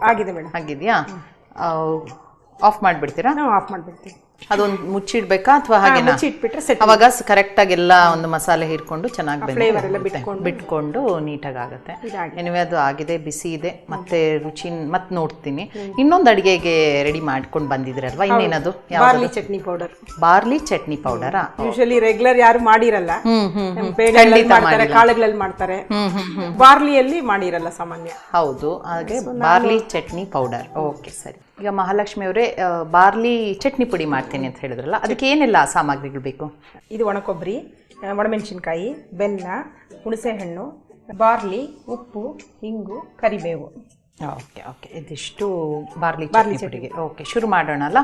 S2: ಆಗಿದೆ ಮೇಡಮ್.
S1: ಆಗಿದ್ಯಾ? ಆಫ್ ಮಾಡ್ಬಿಡ್ತೀರಾ?
S2: ನಾವು ಆಫ್ ಮಾಡ್ಬಿಡ್ತೀವಿ.
S1: ಅದೊಂದು ಮುಚ್ಚಿಡ್ಬೇಕಾ ಅಥವಾ ಹಾಗೆ
S2: ಮುಚ್ಚಿಟ್ಬಿಟ್ರೆ
S1: ಅವಾಗ ಕರೆಕ್ಟ್ ಆಗಿ ಎಲ್ಲ ಒಂದು ಮಸಾಲೆ ಹಿಡ್ಕೊಂಡು ಚೆನ್ನಾಗಿ ಬಿಟ್ಕೊಂಡು ನೀಟಾಗಿ ಆಗುತ್ತೆ. ಎನಿವೆ ಅದು ಆಗಿದೆ, ಬಿಸಿ ಇದೆ. ಮತ್ತೆ ರುಚಿ ಮತ್ತೆ ನೋಡ್ತೀನಿ. ಇನ್ನೊಂದು ಅಡಿಗೆಗೆ ರೆಡಿ ಮಾಡ್ಕೊಂಡು ಬಂದಿದ್ರಲ್ವಾ? ಇನ್ನೇನದು?
S2: Barley chutney powder.
S1: Barley chutney ಪೌಡರಾ?
S2: ಯೂಶಲಿ ರೆಗ್ಯುಲರ್ ಯಾರು ಮಾಡಿರಲ್ಲ, ಕಾಳುಗಳಲ್ಲಿ ಮಾಡ್ತಾರೆ, ಬಾರ್ಲಿಯಲ್ಲಿ ಮಾಡಿರಲ್ಲ ಸಾಮಾನ್ಯ.
S1: ಹೌದು, ಹಾಗೆ ಬಾರ್ಲಿ ಚಟ್ನಿ ಪೌಡರ್. ಓಕೆ, ಸರಿ. ಈಗ ಮಹಾಲಕ್ಷ್ಮಿ ಅವರೇ, ಬಾರ್ಲಿ ಚಟ್ನಿ ಪುಡಿ ಮಾಡ್ತೀನಿ ಅಂತ ಹೇಳಿದ್ರಲ್ಲ, ಅದಕ್ಕೆ ಏನೆಲ್ಲ ಸಾಮಗ್ರಿಗಳು ಬೇಕು?
S2: ಇದು ಒಣಕೊಬ್ಬರಿ, ಒಣಮೆಣಸಿನ್ಕಾಯಿ, ಬೆಲ್ಲ, ಹುಣಸೆಹಣ್ಣು, ಬಾರ್ಲಿ, ಉಪ್ಪು, ಇಂಗು, ಕರಿಬೇವು.
S1: ಓಕೆ ಓಕೆ, ಇದಿಷ್ಟು ಬಾರ್ಲಿ ಚಟ್ನಿಗೆ. ಓಕೆ, ಶುರು ಮಾಡೋಣ ಅಲ್ಲ?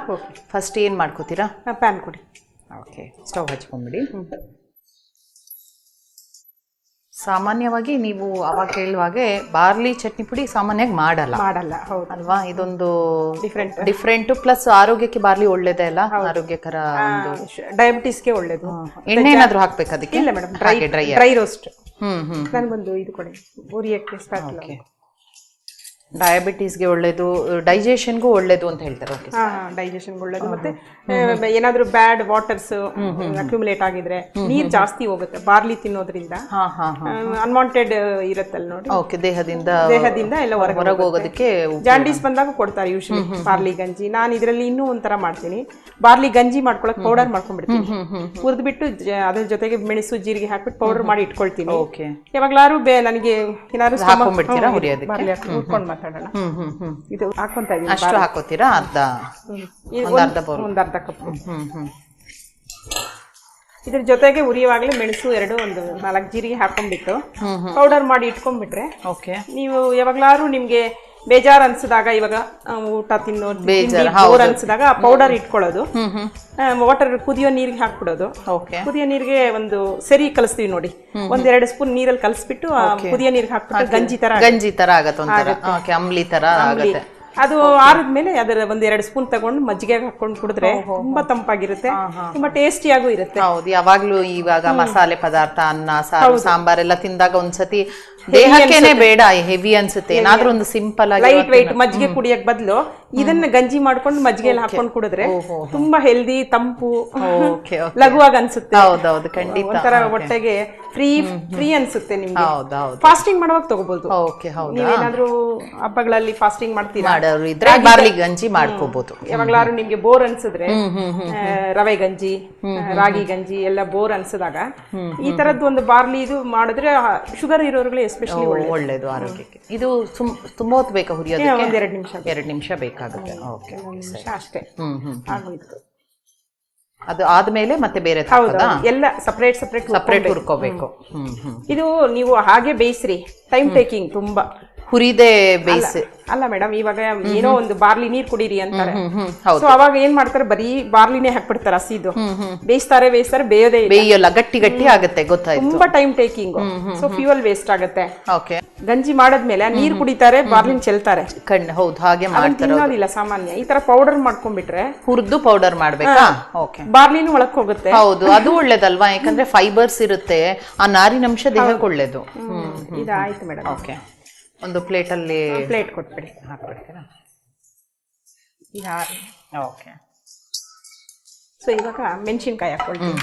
S1: ಫಸ್ಟ್ ಏನು ಮಾಡ್ಕೋತೀರಾ?
S2: ಪ್ಯಾನ್ ಕೊಡಿ.
S1: ಓಕೆ, ಸ್ಟವ್ ಹಚ್ಕೊಂಡ್ಬಿಡಿ. ಸಾಮಾನ್ಯವಾಗಿ ನೀವು ಅವಾಗ ಹೇಳುವಾಗೆ ಬಾರ್ಲಿ ಚಟ್ನಿ ಪುಡಿ ಸಾಮಾನ್ಯವಾಗಿ ಮಾಡಲ್ಲ.
S2: ಹೌದು
S1: ಅಲ್ವಾ? ಇದೊಂದು ಡಿಫ್ರೆಂಟ್. ಪ್ಲಸ್ ಆರೋಗ್ಯಕ್ಕೆ ಬಾರ್ಲಿ ಒಳ್ಳೇದೇ ಅಲ್ಲ? ಆರೋಗ್ಯಕರ,
S2: ಡಯಾಬಿಟಿಸ್ಗೆ ಒಳ್ಳೇದು.
S1: ಎಣ್ಣೆ ಏನಾದ್ರು ಹಾಕ್ಬೇಕು ಅದಕ್ಕೆ?
S2: ಇಲ್ಲ ಮೇಡಮ್, ಡ್ರೈ ರೋಸ್ಟ್. ನನಗೊಂದು ಇದು ಕೊಡಿ, ಉರಿಯಕ್ಕೆ ಸ್ಪಾಟ್ಲ.
S1: ಡಯಾಬಿಟೀಸ್ಗೆ ಒಳ್ಳೇದು, ಡೈಜೆಷನ್ಗೂ ಒಳ್ಳೇದು ಅಂತ ಹೇಳ್ತಾರೆ.
S2: ಡೈಜೆಷನ್ಗೆ ಒಳ್ಳೇದು. ಮತ್ತೆ ಏನಾದ್ರೂ ಬ್ಯಾಡ್ ವಾಟರ್ಸ್ ಅಕ್ಯುಮುಲೇಟ್ ಆಗಿದ್ರೆ ನೀರ್ ಜಾಸ್ತಿ ಹೋಗುತ್ತೆ ಬಾರ್ಲಿ ತಿನ್ನೋದ್ರಿಂದ. ಅನ್ವಾಂಟೆಡ್ ಇರತ್ತಲ್ಲ ನೋಡಿ, ದೇಹದಿಂದ ಎಲ್ಲ ಹೊರಗೆ ಹೋಗೋದಕ್ಕೆ. ಜಾಂಡೀಸ್ ಬಂದಾಗ ಕೊಡ್ತಾರೆ ಯೂಶಲಿ ಬಾರ್ಲಿ ಗಂಜಿ. ನಾನು ಇದರಲ್ಲಿ ಇನ್ನೂ ಒಂಥರ ಮಾಡ್ತೀನಿ. ಬಾರ್ಲಿ ಗಂಜಿ ಮಾಡ್ಕೊಳಕ್ ಪೌಡರ್ ಮಾಡ್ಕೊಂಡ್ಬಿಡ್ತೀನಿ. ಹುರಿದ್ಬಿಟ್ಟು ಅದ್ರ ಜೊತೆಗೆ ಮೆಣಸು, ಜೀರಿಗೆ ಹಾಕ್ಬಿಟ್ಟು ಪೌಡರ್ ಮಾಡಿ ಇಟ್ಕೊಳ್ತೀನಿ. ಯಾವಾಗ್ಲಾರು ನನಗೆ ಏನಾದ್ರು ಉಟ್ಕೊಂಡು ಮಾತಾಡೋಣ. ಇದು ಹಾಕೊಂತ ಇದೀನಿ.
S1: ಅಷ್ಟು ಹಾಕೋತೀರಾ?
S2: ಒಂದು ಅರ್ಧ ಕಪ್. ಇದ್ರ ಜೊತೆಗೆ ಉರಿಯುವಾಗಲೇ ಮೆಣಸು 4 ಜೀರಿಗೆ ಹಾಕೊಂಡ್ಬಿಟ್ಟು ಪೌಡರ್ ಮಾಡಿ ಇಟ್ಕೊಂಡ್ಬಿಟ್ರೆ, ನೀವು ಯಾವಾಗ್ಲಾರು ನಿಮ್ಗೆ ಬೇಜಾರ್ ಅನ್ಸಿದಾಗ, ಇವಾಗ ಊಟ ಬೋರ್ ಅನ್ಸಿದಾಗ ಆ ಪೌಡರ್ ಇಟ್ಕೊಳ್ಳೋದು, ವಾಟರ್ ಕುದಿಯೋ ನೀರಿಗೆ ಹಾಕ್ಬಿಡೋದು. ಕುದಿಯೋ ನೀರಿಗೆ ಒಂದು ಸರಿ ಕಲಿಸ್ತೀವಿ ನೋಡಿ, 1-2 ಸ್ಪೂನ್ ನೀರಲ್ಲಿ ಕಲಿಸ್ಬಿಟ್ಟು ಕುದಿಯೋ ನೀರಿಗೆ ಹಾಕ್ಬಿಟ್ಟು
S1: ಗಂಜಿ ತರ ಆಗತ್ತೆ, ಅಂಬ್ಲಿ ತರ ಆಗುತ್ತೆ.
S2: ಅದು ಆರಿದ್ಮೇಲೆ ಅದರ 1-2 ಸ್ಪೂನ್ ತಗೊಂಡು ಮಜ್ಜಿಗೆ ಹಾಕೊಂಡು ಕುಡಿದ್ರೆ ತುಂಬಾ ತಂಪಾಗಿರುತ್ತೆ, ತುಂಬಾ ಟೇಸ್ಟಿಯಾಗೂ ಇರುತ್ತೆ.
S1: ಹೌದು, ಯಾವಾಗ್ಲೂ ಇವಾಗ ಮಸಾಲೆ ಪದಾರ್ಥ, ಅನ್ನ, ಸಾರು, ಸಾಂಬಾರೆಲ್ಲ ತಿಂದಾಗ ಒಂದ್ಸತಿ ದೇಹಕ್ಕೇನೆ ಬೇಡ, ಹೆವಿ ಅನ್ಸುತ್ತೆ. ಏನಾದ್ರೂ ಒಂದು ಸಿಂಪಲ್ ಆಗಿ
S2: ಲೈಟ್ ವೈಟ್ ಮಜ್ಜಿಗೆ ಕುಡಿಯಕ್ ಬದಲು ಇದನ್ನ ಗಂಜಿ ಮಾಡ್ಕೊಂಡು ಮಜ್ಜಿಗೆಯಲ್ಲಿ ಹಾಕೊಂಡು ಕುಡಿದ್ರೆ
S1: ಓಹೋ.
S2: ತುಂಬಾ ಹೆಲ್ದಿ, ತಂಪು,
S1: ಓಕೆ ಓಕೆ.
S2: ಲಘುವಾಗಿ ಅನ್ಸುತ್ತೆ.
S1: ಹೌದೌದು ಖಂಡಿತ.
S2: ಒಂಥರ ಹೊಟ್ಟೆಗೆ ಫ್ರೀ ಅನ್ಸುತ್ತೆ ನಿಮ್ಗೆ.
S1: ಹೌದೌದು.
S2: ಫಾಸ್ಟಿಂಗ್ ಮಾಡುವಾಗ ತಗೋಬಹುದು.
S1: ಓಕೆ ಹೌದಾ.
S2: ನೀವೇನಾದ್ರೂ ಹಬ್ಬಗಳಲ್ಲಿ ಫಾಸ್ಟಿಂಗ್ ಮಾಡ್ತೀರಾ
S1: ಮಾಡೋರು ಇದ್ರೆ ಬಾರ್ಲಿ ಗಂಜಿ ಮಾಡ್ಕೋಬಹುದು.
S2: ಯಾವಾಗ್ಲಾರು ನಿಮ್ಗೆ ಬೋರ್ ಅನ್ಸಿದ್ರೆ ರವೆ ಗಂಜಿ, ರಾಗಿ ಗಂಜಿ ಎಲ್ಲ ಬೋರ್ ಅನ್ಸಿದಾಗ ಈ ತರದ್ದು ಒಂದು ಬಾರ್ಲಿ ಇದು ಮಾಡಿದ್ರೆ ಶುಗರ್ ಇರೋರ್ಗಳು ಎಸ್ಪೆಷಲಿ
S1: ಒಳ್ಳೇದು ಆರೋಗ್ಯಕ್ಕೆ. ಇದು ತುಂಬಾ ಹೊತ್ತು ಬೇಕಾ ಹುರಿಯೋದಕ್ಕೆ?
S2: ಒಂದ್ 2 ನಿಮಿಷ
S1: 2 ನಿಮಿಷ ಬೇಕಾಗುತ್ತೆ. ಓಕೆ
S2: ಅಷ್ಟೇ ಆಗೋಯ್ತು.
S1: ಅದು ಆದ್ಮೇಲೆ ಮತ್ತೆ ಬೇರೆ
S2: ಎಲ್ಲ ಸಪರೇಟ್
S1: ಸಪರೇಟ್ ಹುರ್ಕೋಬೇಕು.
S2: ಇದು ನೀವು ಹಾಗೆ ಬೇಯಿಸ್ರಿ, ಟೈಮ್ ಟೇಕಿಂಗ್ ತುಂಬಾ.
S1: ಹುರಿದೆ ಬೇಯಿಸಿ
S2: ಅಲ್ಲ ಮೇಡಮ್, ಇವಾಗ ಏನೋ ಒಂದು ಬಾರ್ಲಿ ನೀರ್ ಕುಡೀರಿ ಅಂತಾರೆ.
S1: ಹೌದು.
S2: ಸೊ ಅವಾಗ ಏನ್ ಮಾಡ್ತಾರೆ, ಬರೀ ಬಾರ್ಲಿನೇ ಹಾಕ್ಬಿಡ್ತಾರೆ ಹಸಿದು. ಬೇಯಿಸ್ತಾರೆ ಬೇಯೋದೇ ಇಲ್ಲ.
S1: ಬೇಯಲ್ಲ, ಗಟ್ಟಿ ಗಟ್ಟಿ ಆಗುತ್ತೆ. ಗೊತ್ತಾಯ್ತು.
S2: ತುಂಬಾ time taking. So fuel waste ಆಗುತ್ತೆ.
S1: ಓಕೆ.
S2: ಗಂಜಿ ಮಾಡದ್ಮೇಲೆ ನೀರ್ ಕುಡಿತಾರೆ, ಬಾರ್ಲಿನ್ ಚೆಲ್ತಾರೆ.
S1: ಹೌದು, ಹಾಗೆ ಮಾಡ್ತಾರೆ.
S2: ತಿನ್ನೋದಿಲ್ಲ ಸಾಮಾನ್ಯ. ಈ ತರ ಪೌಡರ್ ಮಾಡ್ಕೊಂಡ್ಬಿಟ್ರೆ,
S1: ಹುರಿದು ಪೌಡರ್ ಮಾಡ್ಬೇಕಾ? ಓಕೆ.
S2: ಬಾರ್ಲಿನೂ ಒಳಕ್ ಹೋಗುತ್ತೆ.
S1: ಹೌದು, ಅದು ಒಳ್ಳೇದಲ್ವಾ, ಯಾಕಂದ್ರೆ ಫೈಬರ್ಸ್ ಇರುತ್ತೆ, ಆ ನಾರಿನಂಶ ದೇಹಕ್ಕೆ ಒಳ್ಳೇದು.
S2: ಇದಾಯ್ತು ಮೇಡಮ್.
S1: ಓಕೆ. ಒಂದು ಪ್ಲೇಟಲ್ಲಿ
S2: ಪ್ಲೇಟ್ ಕೊಟ್ಬಿಡಿ,
S1: ಹಾಕ್ಬಿಡ್ತೀರಾ? ಓಕೆ.
S2: ಸೊ ಇವಾಗ ಮೆಣಸಿನ್ಕಾಯಿ ಹಾಕೊಳ್ತೀವಿ.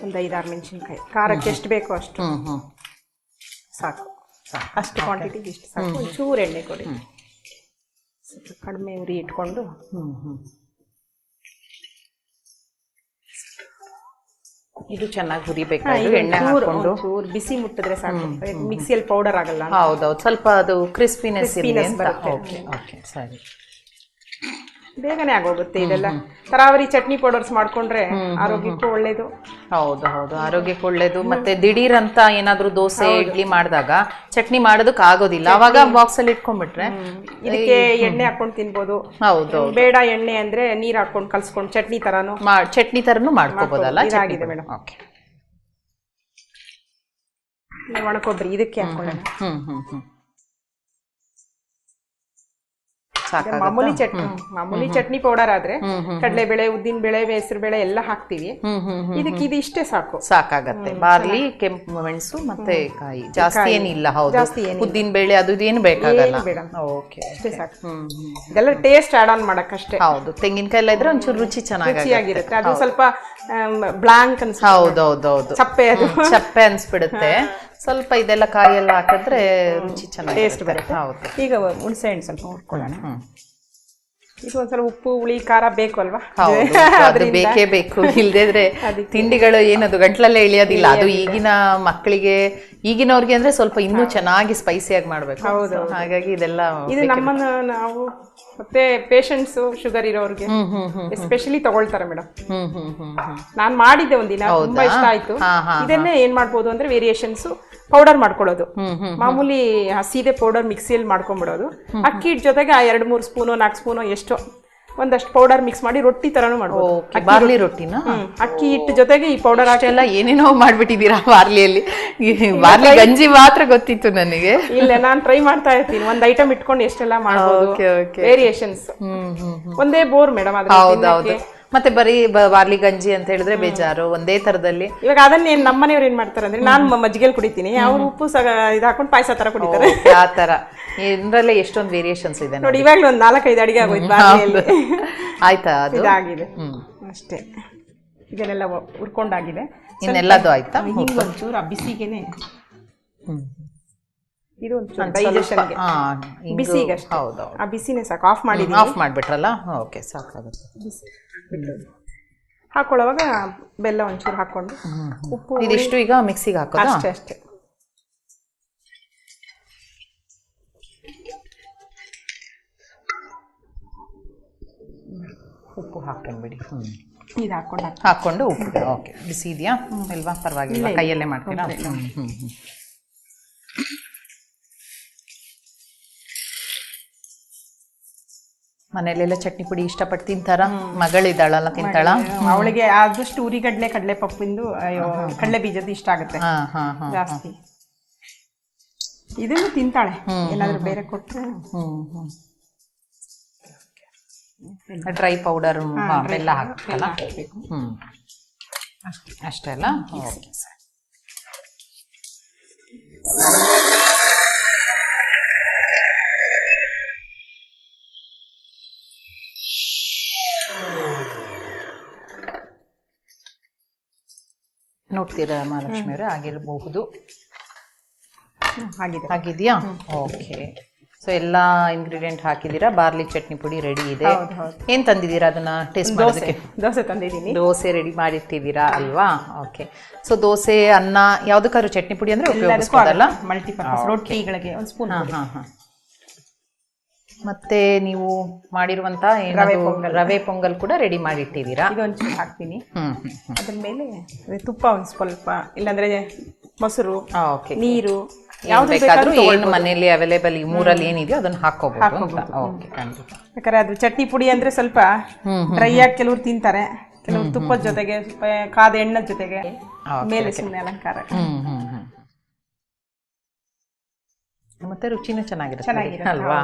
S2: ಒಂದು 5-6 ಮೆಣಸಿನ್ಕಾಯಿ, ಖಾರಕ್ಕೆ ಎಷ್ಟು ಬೇಕೋ ಅಷ್ಟು ಸಾಕು. ಅಷ್ಟು ಕ್ವಾಂಟಿಟಿಗೆ ಇಷ್ಟು ಸಾಕು. ಒಂಚೂರು ಎಣ್ಣೆ ಕೊಡಿ, ಸ್ವಲ್ಪ ಕಡಿಮೆ ಉರಿ ಇಟ್ಕೊಂಡು.
S1: ಇದು ಚೆನ್ನಾಗಿ ಹುರಿಬೇಕಾದ್ರೆ ಎಣ್ಣೆ ಹಾಕೊಂಡು
S2: ಬಿಸಿ ಮುಟ್ಟಿದ್ರೆ ಸಾಕು. ಮಿಕ್ಸಿಯಲ್ಲಿ ಪೌಡರ್ ಆಗಲ್ಲ.
S1: ಹೌದೌದು, ಸ್ವಲ್ಪ ಅದು ಕ್ರಿಸ್ಪಿನೆಸ್ ಬರುತ್ತೆ. ಓಕೆ ಓಕೆ, ಸರಿ.
S2: ಬೇಗನೆ ಆಗೋಗುತ್ತೆ. ಇದೆಲ್ಲ ತರಾವರಿ ಚಟ್ನಿ ಪೌಡರ್ಸ್ ಮಾಡ್ಕೊಂಡ್ರೆ ಆರೋಗ್ಯಕ್ಕೂ ಒಳ್ಳೇದು.
S1: ಹೌದು ಹೌದು, ಆರೋಗ್ಯಕ್ಕೆ ಒಳ್ಳೇದು. ಮತ್ತೆ ದಿಢೀರ್ ಅಂತ ಏನಾದ್ರೂ ದೋಸೆ ಇಡ್ಲಿ ಮಾಡಿದಾಗ ಚಟ್ನಿ ಮಾಡೋದಕ್ಕೆ ಆಗೋದಿಲ್ಲ, ಅವಾಗ ಬಾಕ್ಸ್ ಅಲ್ಲಿ ಇಟ್ಕೊಂಡ್ಬಿಟ್ರೆ
S2: ಇದಕ್ಕೆ ಎಣ್ಣೆ ಹಾಕೊಂಡು ತಿನ್ಬೋದು.
S1: ಹೌದು.
S2: ಬೇಡ ಎಣ್ಣೆ ಅಂದ್ರೆ ನೀರ್ ಹಾಕೊಂಡು ಕಲ್ಸ್ಕೊಂಡು ಚಟ್ನಿ ತರಾನು
S1: ಮಾಡ್ಕೋಬಹುದಲ್ಲ.
S2: ಇದಾಗಿದೆ ಮೇಡಮ್.
S1: ಓಕೆ.
S2: ಒಣಕೊಬ್ಬರಿ ಇದಕ್ಕೆ ಹಾಕೊಳ್ಳೋಣ. ಮಾಮೂಲಿ ಚಟ್ನಿ ಪೌಡರ್ ಆದ್ರೆ ಕಡಲೆಬೇಳೆ, ಉದ್ದಿನ ಬೇಳೆ, ಹೆಸರು ಬೇಳೆ ಎಲ್ಲ ಹಾಕ್ತಿವಿ. ಇದಕ್ಕೆ ಇದು ಇಷ್ಟೇ
S1: ಸಾಕಾಗತ್ತೆ. ಬಾರ್ಲಿ, ಕೆಂಪು ಮೆಣಸು ಮತ್ತೆ ಕಾಯಿ, ಜಾಸ್ತಿ ಏನಿಲ್ಲ. ಹೌದು, ಉದ್ದಿನ ಬೇಳೆ ಅದು ಏನು ಬೇಕಾಗಲ್ಲ. ಓಕೆ,
S2: ಅಷ್ಟೇ ಸಾಕು. ಇದೆಲ್ಲ ಟೇಸ್ಟ್ ಆಡ್ ಆನ್ ಮಾಡಕ್ಕಷ್ಟೇ.
S1: ಹೌದು, ತೆಂಗಿನಕಾಯಿ ಎಲ್ಲ ಇದ್ರೆ ಒಂಚೂರು
S2: ರುಚಿಯಾಗಿರುತ್ತೆ. ಅದು ಸ್ವಲ್ಪ ಬ್ಲಾಂಕ್ ಅನ್ಸುತ್ತೆ.
S1: ಹೌದೌದೌದು, ಚಪ್ಪೆ ಅನ್ಸ್ಬಿಡುತ್ತೆ. ಸ್ವಲ್ಪ ಇದೆಲ್ಲ ಕಾಯೆಲ್ಲ ಹಾಕಿದ್ರೆ ರುಚಿ ಚೆನ್ನಾಗಿ
S2: ಟೇಸ್ಟ್ ಬರುತ್ತೆ. ಹೌದು. ಈಗ ಹುಣಸೆ ಹಣ್ಣು ಸ್ವಲ್ಪ ಹುರ್ಕೊಳ್ಳೋಣ. ಇದು ಒಂದ್ಸಲ ಉಪ್ಪು, ಹುಳಿ, ಖಾರ ಬೇಕು ಅಲ್ವಾ?
S1: ಅದು ಬೇಕೇ ಬೇಕು. ಇಲ್ದಿದ್ರೆ ತಿಂಡಿಗಳು ಏನದು ಗಂಟ್ಲಲ್ಲೇ ಇಳಿಯೋದಿಲ್ಲ. ಅದು ಈಗಿನ ಮಕ್ಕಳಿಗೆ, ಈಗಿನವ್ರಿಗೆ ಅಂದ್ರೆ ಸ್ವಲ್ಪ ಇನ್ನೂ ಚೆನ್ನಾಗಿ ಸ್ಪೈಸಿಯಾಗಿ ಮಾಡ್ಬೇಕು. ಹಾಗಾಗಿ ಇದೆಲ್ಲ
S2: ಇದು ನಮ್ಮನ್ನ ನಾವು ಮತ್ತೆ ಪೇಷಂಟ್ಸ್ ಶುಗರ್ ಇರೋರಿಗೆ ಎಸ್ಪೆಷಲಿ ತಗೊಳ್ತಾರೆ ಮೇಡಮ್. ನಾನ್ ಮಾಡಿದ್ದೆ ಒಂದಿನ, ತುಂಬಾ ಇಷ್ಟ ಆಯ್ತು. ಇದನ್ನೇ ಏನ್ ಮಾಡ್ಬೋದು ಅಂದ್ರೆ ವೇರಿಯೇಷನ್ಸ್ ಪೌಡರ್ ಮಾಡ್ಕೊಳ್ಳೋದು. ಮಾಮೂಲಿ ಹಸಿದೆ ಪೌಡರ್ ಮಿಕ್ಸಿಯಲ್ಲಿ ಮಾಡ್ಕೊಂಡ್ಬಿಡೋದು. ಅಕ್ಕಿ ಹಿಟ್ಟು ಜೊತೆಗೆ 2-3 ಸ್ಪೂನು 4 ಸ್ಪೂನು ಎಷ್ಟೋ ಒಂದಷ್ಟು ಪೌಡರ್ ಮಿಕ್ಸ್ ಮಾಡಿ ರೊಟ್ಟಿ ತರಾನು ಮಾಡ್ಬೋದು.
S1: ಬಾರ್ಲಿ ರೊಟ್ಟಿನ
S2: ಅಕ್ಕಿ ಹಿಟ್ಟು ಜೊತೆಗೆ ಈ ಪೌಡರ್
S1: ಅಷ್ಟೆಲ್ಲ ಏನೇನೋ ಮಾಡ್ಬಿಟ್ಟಿದ್ದೀರಾ ಬಾರ್ಲಿಯಲ್ಲಿ. ಬಾರ್ಲಿ ಗಂಜಿ ಮಾತ್ರ ಗೊತ್ತಿತ್ತು ನನಗೆ.
S2: ಇಲ್ಲ, ನಾನ್ ಟ್ರೈ ಮಾಡ್ತಾ ಇರ್ತೀನಿ. ಒಂದ್ ಐಟಮ್ ಇಟ್ಕೊಂಡು ಎಷ್ಟೆಲ್ಲ ಮಾಡ್ಬೋದು. ವೇರಿಯೇಷನ್ಸ್ ಒಂದೇ ಬೋರ್ ಮೇಡಮ್.
S1: ಹೌದೌದು. ಮತ್ತೆ ಬರೀ ಬಾರ್ಲಿ ಗಂಜಿ ಅಂತ ಹೇಳಿದ್ರೆ ಬೇಜಾರು, ಒಂದೇ ತರದಲ್ಲಿ.
S2: ಇವಾಗ ಅದನ್ನ ನಮ್ಮನೆಯವ್ರು ಏನ್ ಮಾಡ್ತಾರೆ ಅಂದ್ರೆ, ನಾನು ಮಜ್ಜಿಗೆಲ್ ಕುಡಿತೀನಿ, ಅವ್ರು ಉಪ್ಪು ಇದು ಹಾಕೊಂಡು ಪಾಯಸ ತರ ಕುಡಿತಾರೆ.
S1: ಆ ತರ ಇದ್ರಲ್ಲೇ ಎಷ್ಟೊಂದು ವೇರಿಯೇಷನ್ಸ್ ಇದೆ
S2: ನೋಡಿ. ಇವಾಗ್ಲೂ ಒಂದ್ 4-5 ಅಡಿಗೆ ಆಗೋಯ್ತು ಬಾರ್ಲಿಯಲ್ಲಿ.
S1: ಆಯ್ತಾ? ಅದು
S2: ಇದಾಗಿದೆ ಅಷ್ಟೇ. ಇದನ್ನೆಲ್ಲ ಹುರ್ಕೊಂಡಾಗಿದೆ.
S1: ಇನ್ನೆಲ್ಲದು ಆಯ್ತಾ?
S2: ಹಿಂಗ್ ಒಂಚೂರು ಆ ಬಿಸಿಗೆನೆ ಇದು ಒಂಚೂರು ಡೈಜೆಷನ್ಗೆ ಬಿಸಿಗೆ ಅಷ್ಟೇ.
S1: ಹೌದು,
S2: ಆ ಬಿಸಿನೇ ಸಾಕು. ಆಫ್
S1: ಮಾಡ್ಬಿಟ್ರಲ್ಲ? ಓಕೆ, ಸಾಕಾಗುತ್ತೆ.
S2: ಹಾಕೊಳ್ಳುವಾಗ ಬೆಲ್ಲ ಒಂಚೂರು ಹಾಕೊಂಡು, ಉಪ್ಪು,
S1: ಇದಿಷ್ಟು ಈಗ ಮಿಕ್ಸಿಗೆ ಹಾಕೋದು
S2: ಅಷ್ಟೇ.
S1: ಉಪ್ಪು ಹಾಕೊಂಡ್ಬಿಡಿ.
S2: ಇದು
S1: ಹಾಕೊಂಡು ಉಪ್ಪು. ಓಕೆ, ಬಿಸಿ ಇದೆಯಾ ಇಲ್ವಾ? ಪರವಾಗಿಲ್ಲ, ಕೈಯಲ್ಲೇ ಮಾಡ್ತೀರಾ? ಮನೇಲೆಲ್ಲ ಚಟ್ನಿ ಪುಡಿ ಇಷ್ಟಪಟ್ಟು ತಿಂತಾರ? ಮಗಳಿದ್ದಾಳಲ್ಲ, ತಿಂತಾಳ?
S2: ಅವಳಿಗೆ ಆದಷ್ಟು ಉರಿಗಡ್ಲೆ, ಕಡಲೆ ಪಪ್ಪಿಂದು, ಕಡಲೆ ಬೀಜದ ಇಷ್ಟ ಆಗುತ್ತೆ ಜಾಸ್ತಿ. ಇದನ್ನು ತಿಂತಾಳೆ. ಏನಾದ್ರು ಬೇರೆ ಕೊಟ್ರೆ
S1: ಡ್ರೈ ಪೌಡರ್ ಬೆಲ್ಲ ಹಾಕಲ್ಲ? ಅಷ್ಟೇ ಅಲ್ಲ? Okay sir. ನೋಡ್ತೀರಾ ಮಹಾಲಕ್ಷ್ಮಿ ಅವರೇ, ಆಗಿರಬಹುದು.
S2: ಆಗಿದೆ.
S1: ಆಗಿದೆಯಾ? ಓಕೆ. ಸೊ ಎಲ್ಲ ಇಂಗ್ರೀಡಿಯೆಂಟ್ ಹಾಕಿದ್ದೀರಾ, ಬಾರ್ಲಿ ಚಟ್ನಿ ಪುಡಿ ರೆಡಿ ಇದೆ. ಏನು ತಂದಿದ್ದೀರಾ ಅದನ್ನ ಟೇಸ್ಟ್ ಮಾಡೋದಕ್ಕೆ?
S2: ದೋಸೆ ತಂದಿದ್ದೀನಿ.
S1: ದೋಸೆ ರೆಡಿ ಮಾಡಿಟ್ಟಿದ್ದೀರಾ ಅಲ್ವಾ? ಓಕೆ. ಸೊ ದೋಸೆ, ಅನ್ನ ಯಾವುದಕ್ಕಾದ್ರೂ ಚಟ್ನಿ ಪುಡಿ ಅಂದರೆ ಉಪಯೋಗಿಸ್ಬೋದಲ್ಲ?
S2: ಮಲ್ಟಿಪರ್ಪಸ್ ರೊಟ್ಟಿಗಳಿಗೆ ಒಂದು ಸ್ಪೂನ್.
S1: ಹಾಂ. ಮತ್ತೆ ನೀವು ಮಾಡಿರುವಂಥ ರವೆ ಪೊಂಗಲ್ ಕೂಡ ರೆಡಿ ಮಾಡಿಟ್ಟಿದ್ದೀರಾ.
S2: ಇದೊಂಚೂರು ಹಾಕ್ತೀನಿ. ಅದ್ರ ಮೇಲೆ ತುಪ್ಪ ಒಂದು ಸ್ವಲ್ಪ, ಇಲ್ಲಾಂದ್ರೆ ಮೊಸರು, ನೀರು, ಯಾವ್ದು ಬೇಕಾದ್ರೂ
S1: ಏನು ಮನೆಯಲ್ಲಿ ಅವೈಲೇಬಲ್ ಈ ಮೂರಲ್ಲಿ ಏನಿದೆಯೋ ಅದನ್ನ ಹಾಕೋಬಹುದು. ಓಕೆ, ಖಂಡಿತ.
S2: ಬೇಕಾದ್ರೆ ಅದು ಚಟ್ನಿ ಪುಡಿ ಅಂದ್ರೆ ಸ್ವಲ್ಪ ಡ್ರೈ ಆಗಿ ಕೆಲವ್ರು ತಿಂತಾರೆ, ಕೆಲವ್ರು ತುಪ್ಪದ ಜೊತೆಗೆ ಸ್ವಲ್ಪ ಕಾದ ಎಣ್ಣೆ ಜೊತೆಗೆ ಮೇಲೆ ಸುಮ್ಮನೆ ಅಲಂಕಾರ.
S1: ಮತ್ತೆ ರುಚಿನೂ ಚೆನ್ನಾಗಿರುತ್ತೆ ಅಲ್ವಾ?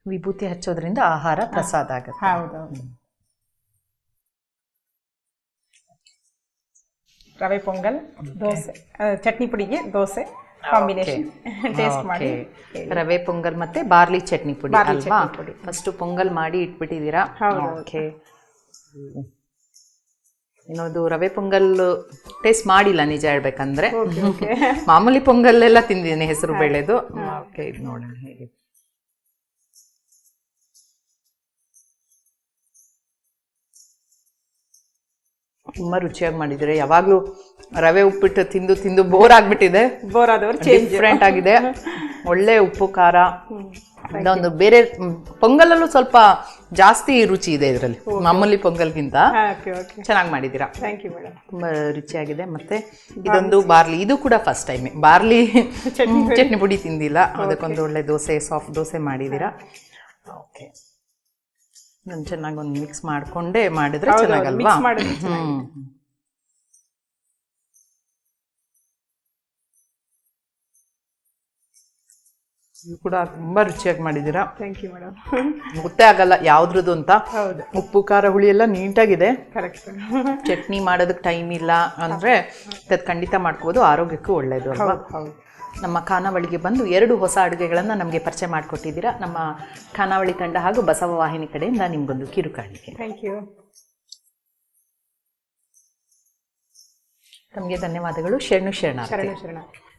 S1: ವಿಭೂತಿ ಹಚ್ಚೋದ್ರಿಂದ ಆಹಾರ ಪ್ರಸಾದ ಆಗುತ್ತೆ.
S2: ಹೌದೌದು. ರವೆ ಪೊಂಗಲ್, ದೋಸೆ, ಚಟ್ನಿ ಪುಡಿಗೆ ದೋಸೆ ಕಾಂಬಿನೇಷನ್ ಟೇಸ್ಟ್ ಮಾಡಿ.
S1: ರವೆ ಪೊಂಗಲ್ ಮತ್ತೆ ಬಾರ್ಲಿ ಚಟ್ನಿ ಪುಡಿ ಅಲ್ವಾ? ಫಸ್ಟ್ ಪೊಂಗಲ್ ಮಾಡಿ ಇಟ್ಬಿಟ್ಟಿದ್ದೀರಾ. ಓಕೆ. ಇನ್ನೊಂದು ರವೆ ಪೊಂಗಲ್ ಟೇಸ್ಟ್ ಮಾಡಿಲ್ಲ ನಿಜ ಹೇಳ್ಬೇಕಂದ್ರೆ. ಮಾಮೂಲಿ ಪೊಂಗಲ್ ಎಲ್ಲ ತಿಂದಿದ್ದೀನಿ, ಹೆಸರು ಬೇಳೆದು. ಓಕೆ, ಇದು ನೋಡೋಣ ಹೇಗೆ. ತುಂಬಾ ರುಚಿಯಾಗಿ ಮಾಡಿದ್ರೆ. ಯಾವಾಗ್ಲೂ ರವೆ ಉಪ್ಪಿಟ್ಟು ತಿಂದು ತಿಂದು ಬೋರ್ ಆಗ್ಬಿಟ್ಟಿದೆ.
S2: ಬೋರ್ ಆದವರು
S1: ಡಿಫ್ರೆಂಟ್ ಆಗಿದೆ. ಒಳ್ಳೆ ಉಪ್ಪು ಖಾರ, ಒಂದು ಬೇರೆ ಪೊಂಗಲಲ್ಲೂ ಸ್ವಲ್ಪ ಜಾಸ್ತಿ ರುಚಿ ಇದೆ ಇದರಲ್ಲಿ ಮಾಮೂಲಿ ಪೊಂಗಲ್ಗಿಂತ. ಚೆನ್ನಾಗಿ ಮಾಡಿದ್ದೀರಾ, ತುಂಬಾ ರುಚಿಯಾಗಿದೆ. ಮತ್ತೆ ಇದೊಂದು ಬಾರ್ಲಿ, ಇದು ಕೂಡ ಫಸ್ಟ್ ಟೈಮ್ ಬಾರ್ಲಿ ಚಟ್ನಿ ಪುಡಿ ತಿಂದಿಲ್ಲ. ಅದಕ್ಕೊಂದು ಒಳ್ಳೆ ದೋಸೆ, ಸಾಫ್ಟ್ ದೋಸೆ ಮಾಡಿದ್ದೀರಾ. ಓಕೆ, ನಾನು ಚೆನ್ನಾಗಿ ಒಂದು ಮಿಕ್ಸ್ ಮಾಡಿಕೊಂಡೇ ಮಾಡಿದ್ರೆ ಚೆನ್ನಾಗಲ್ವಾ? ಇದು ಕೂಡ ತುಂಬಾ ರುಚಿಯಾಗಿ ಮಾಡಿದ್ದೀರಾ. ಗೊತ್ತೇ ಆಗಲ್ಲ ಯಾವ್ದ್ರದ್ದು ಅಂತ. ಉಪ್ಪು ಖಾರ ಹುಳಿ ಎಲ್ಲ ನೀಟಾಗಿದೆ. ಚಟ್ನಿ ಮಾಡೋದಕ್ಕೆ ಟೈಮ್ ಇಲ್ಲ ಅಂದ್ರೆ ಅದು ಖಂಡಿತ ಮಾಡ್ಕೋಬೋದು, ಆರೋಗ್ಯಕ್ಕೂ ಒಳ್ಳೆಯದು ಅಲ್ವಾ? ನಮ್ಮ ಖಾನಾವಳಿಗೆ ಬಂದು 2 ಹೊಸ ಅಡುಗೆಗಳನ್ನು ನಮಗೆ ಪರಿಚಯ ಮಾಡಿಕೊಟ್ಟಿದ್ದೀರಾ. ನಮ್ಮ ಖಾನಾವಳಿ ತಂಡ ಹಾಗೂ ಬಸವ ವಾಹಿನಿ ಕಡೆಯಿಂದ ನಿಮ್ಗೊಂದು ಕಿರುಕಾಣಿಕೆ. ತಮಗೆ ಧನ್ಯವಾದಗಳು. ಶರಣು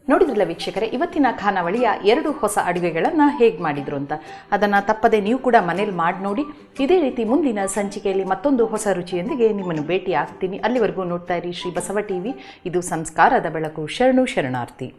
S1: ನೋಡಿದ್ರಲ್ಲ ವೀಕ್ಷಕರೇ, ಇವತ್ತಿನ ಖಾನಾವಳಿಯ 2 ಹೊಸ ಅಡುಗೆಗಳನ್ನು ಹೇಗೆ ಮಾಡಿದ್ರು ಅಂತ. ಅದನ್ನು ತಪ್ಪದೆ ನೀವು ಕೂಡ ಮನೇಲಿ ಮಾಡಿ ನೋಡಿ. ಇದೇ ರೀತಿ ಮುಂದಿನ ಸಂಚಿಕೆಯಲ್ಲಿ ಮತ್ತೊಂದು ಹೊಸ ರುಚಿಯೊಂದಿಗೆ ನಿಮ್ಮನ್ನು ಭೇಟಿ ಆಗ್ತೀನಿ. ಅಲ್ಲಿವರೆಗೂ ನೋಡ್ತಾ ಇರಿ ಶ್ರೀ ಬಸವ ಟಿವಿ. ಇದು ಸಂಸ್ಕಾರದ ಬೆಳಕು. ಶರಣಾರ್ಥಿ.